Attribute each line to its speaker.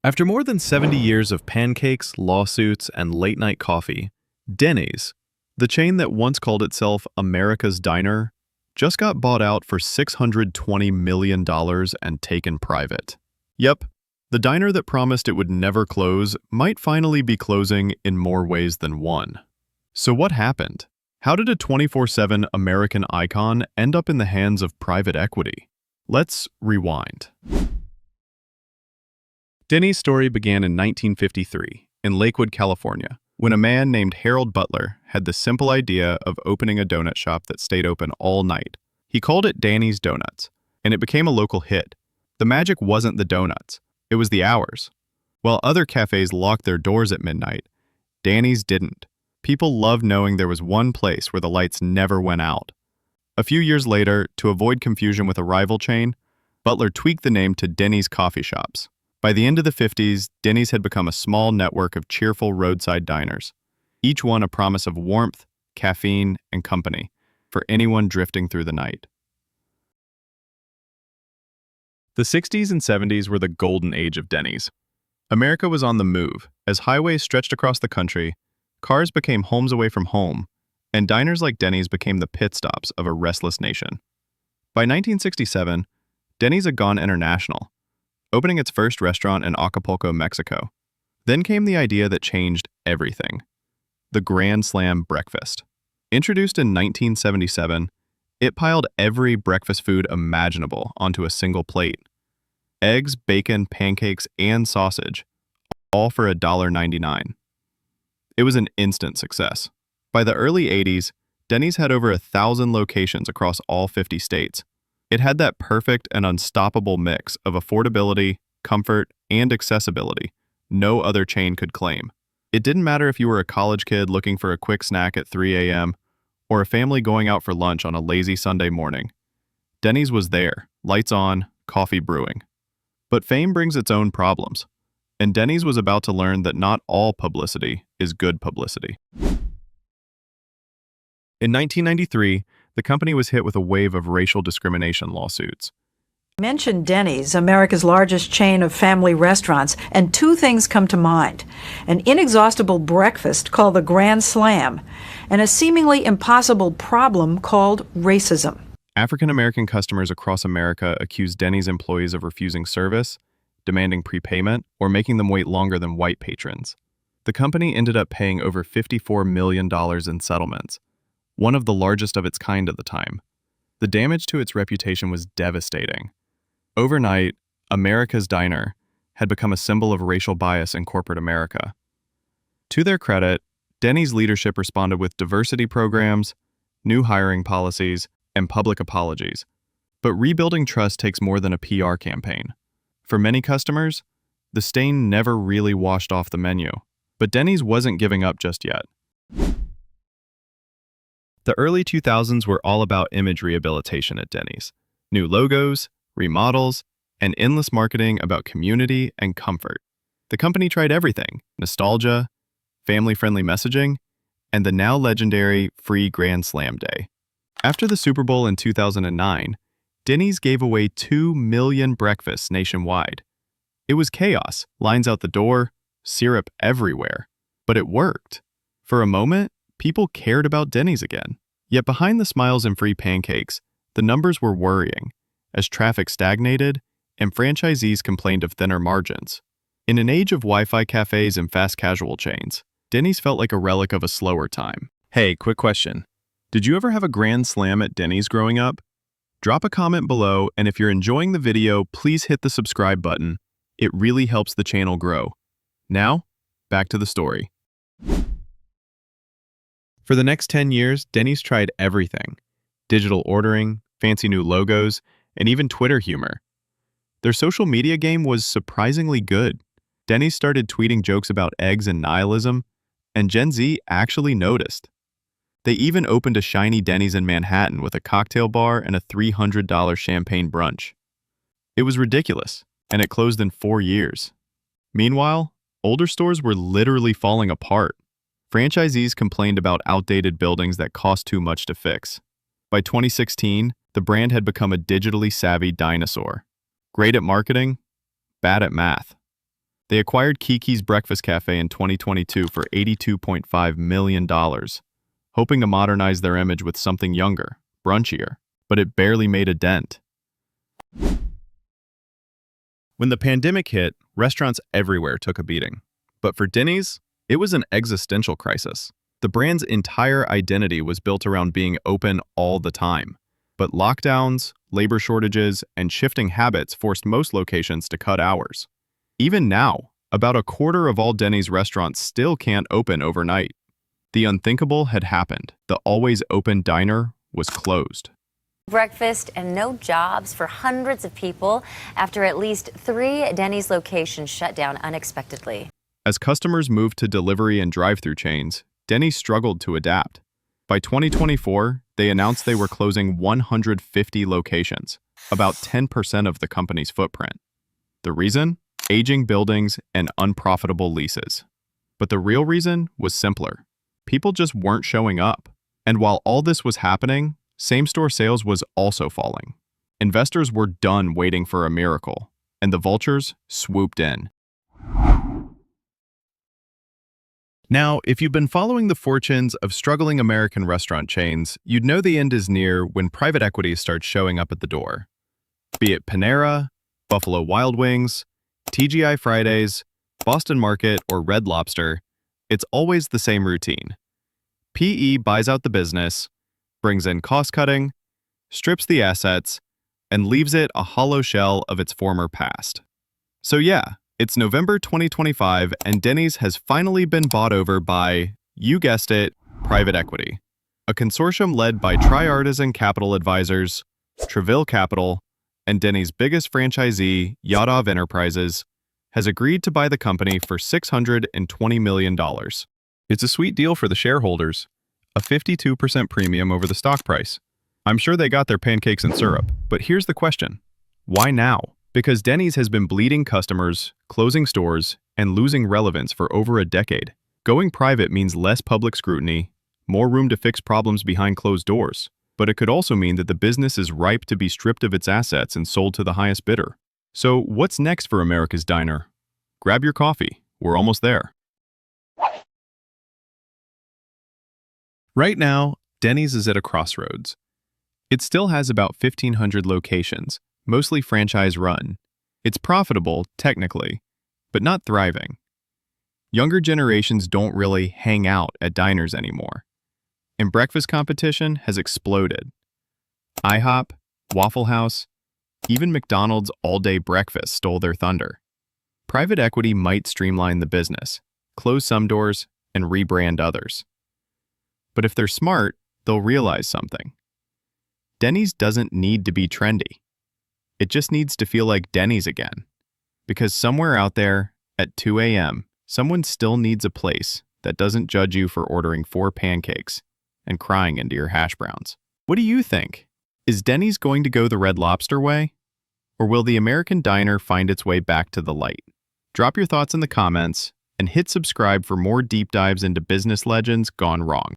Speaker 1: After more than 70 years of pancakes, lawsuits, and late-night coffee, Denny's, the chain that once called itself America's Diner, just got bought out for $620 million and taken private. Yep, the diner that promised it would never close might finally be closing in more ways than one. So what happened? How did a 24/7 American icon end up in the hands of private equity? Let's rewind. Denny's story began in 1953 in Lakewood, California, when a man named Harold Butler had the simple idea of opening a donut shop that stayed open all night. He called it Danny's Donuts, and it became a local hit. The magic wasn't the donuts, it was the hours. While other cafes locked their doors at midnight, Danny's didn't. People loved knowing there was one place where the lights never went out. A few years later, to avoid confusion with a rival chain, Butler tweaked the name to Denny's Coffee Shops. By the end of the 50s, Denny's had become a small network of cheerful roadside diners, each one a promise of warmth, caffeine, and company for anyone drifting through the night. The 60s and 70s were the golden age of Denny's. America was on the move. As highways stretched across the country, cars became homes away from home, and diners like Denny's became the pit stops of a restless nation. By 1967, Denny's had gone international, opening its first restaurant in Acapulco, Mexico. Then came the idea that changed everything: the Grand Slam breakfast. Introduced in 1977, it piled every breakfast food imaginable onto a single plate. Eggs, bacon, pancakes, and sausage, all for $1.99. It was an instant success. By the early 80s, Denny's had over 1,000 locations across all 50 states. It had that perfect and unstoppable mix of affordability, comfort, and accessibility no other chain could claim. It didn't matter if you were a college kid looking for a quick snack at 3 a.m. or a family going out for lunch on a lazy Sunday morning. Denny's was there, lights on, coffee brewing. But fame brings its own problems, and Denny's was about to learn that not all publicity is good publicity. In 1993, the company was hit with a wave of racial discrimination lawsuits.
Speaker 2: Mention Denny's, America's largest chain of family restaurants, and two things come to mind: an inexhaustible breakfast called the Grand Slam, and a seemingly impossible problem called racism.
Speaker 1: African American customers across America accused Denny's employees of refusing service, demanding prepayment, or making them wait longer than white patrons. The company ended up paying over $54 million in settlements, one of the largest of its kind at the time. The damage to its reputation was devastating. Overnight, America's Diner had become a symbol of racial bias in corporate America. To their credit, Denny's leadership responded with diversity programs, new hiring policies, and public apologies. But rebuilding trust takes more than a PR campaign. For many customers, the stain never really washed off the menu. But Denny's wasn't giving up just yet. The early 2000s were all about image rehabilitation at Denny's. New logos, remodels, and endless marketing about community and comfort. The company tried everything: nostalgia, family-friendly messaging, and the now legendary free Grand Slam Day. After the Super Bowl in 2009, Denny's gave away 2 million breakfasts nationwide. It was chaos, lines out the door, syrup everywhere. But it worked. For a moment, people cared about Denny's again. Yet behind the smiles and free pancakes, the numbers were worrying, as traffic stagnated and franchisees complained of thinner margins. In an age of Wi-Fi cafes and fast casual chains, Denny's felt like a relic of a slower time. Hey, quick question. Did you ever have a Grand Slam at Denny's growing up? Drop a comment below, and if you're enjoying the video, please hit the subscribe button. It really helps the channel grow. Now, back to the story. For the next 10 years, Denny's tried everything: digital ordering, fancy new logos, and even Twitter humor. Their social media game was surprisingly good. Denny's started tweeting jokes about eggs and nihilism, and Gen Z actually noticed. They even opened a shiny Denny's in Manhattan with a cocktail bar and a $300 champagne brunch. It was ridiculous, and it closed in 4 years. Meanwhile, older stores were literally falling apart. Franchisees complained about outdated buildings that cost too much to fix. By 2016, the brand had become a digitally savvy dinosaur. Great at marketing, bad at math. They acquired Kiki's Breakfast Cafe in 2022 for $82.5 million, hoping to modernize their image with something younger, brunchier, but it barely made a dent. When the pandemic hit, restaurants everywhere took a beating. But for Denny's, it was an existential crisis. The brand's entire identity was built around being open all the time. But lockdowns, labor shortages, and shifting habits forced most locations to cut hours. Even now, about a quarter of all Denny's restaurants still can't open overnight. The unthinkable had happened. The always open diner was closed.
Speaker 3: Breakfast and no jobs for hundreds of people after at least 3 Denny's locations shut down unexpectedly.
Speaker 1: As customers moved to delivery and drive-through chains, Denny's struggled to adapt. By 2024, they announced they were closing 150 locations, about 10% of the company's footprint. The reason? Aging buildings and unprofitable leases. But the real reason was simpler. People just weren't showing up. And while all this was happening, same-store sales was also falling. Investors were done waiting for a miracle, and the vultures swooped in. Now, if you've been following the fortunes of struggling American restaurant chains, you'd know the end is near when private equity starts showing up at the door. Be it Panera, Buffalo Wild Wings, TGI Fridays, Boston Market, or Red Lobster, it's always the same routine. PE buys out the business, brings in cost-cutting, strips the assets, and leaves it a hollow shell of its former past. So yeah, it's November 2025, and Denny's has finally been bought over by, you guessed it, private equity. A consortium led by Triartisan Capital Advisors, Treville Capital, and Denny's biggest franchisee, Yadov Enterprises, has agreed to buy the company for $620 million. It's a sweet deal for the shareholders, a 52% premium over the stock price. I'm sure they got their pancakes and syrup, but here's the question. Why now? Because Denny's has been bleeding customers, closing stores, and losing relevance for over a decade. Going private means less public scrutiny, more room to fix problems behind closed doors. But it could also mean that the business is ripe to be stripped of its assets and sold to the highest bidder. So what's next for America's Diner? Grab your coffee. We're almost there. Right now, Denny's is at a crossroads. It still has about 1,500 locations, mostly franchise-run. It's profitable, technically, but not thriving. Younger generations don't really hang out at diners anymore. And breakfast competition has exploded. IHOP, Waffle House, even McDonald's all-day breakfast stole their thunder. Private equity might streamline the business, close some doors, and rebrand others. But if they're smart, they'll realize something. Denny's doesn't need to be trendy. It just needs to feel like Denny's again. Because somewhere out there, at 2 a.m., someone still needs a place that doesn't judge you for ordering 4 pancakes and crying into your hash browns. What do you think? Is Denny's going to go the Red Lobster way? Or will the American diner find its way back to the light? Drop your thoughts in the comments and hit subscribe for more deep dives into business legends gone wrong.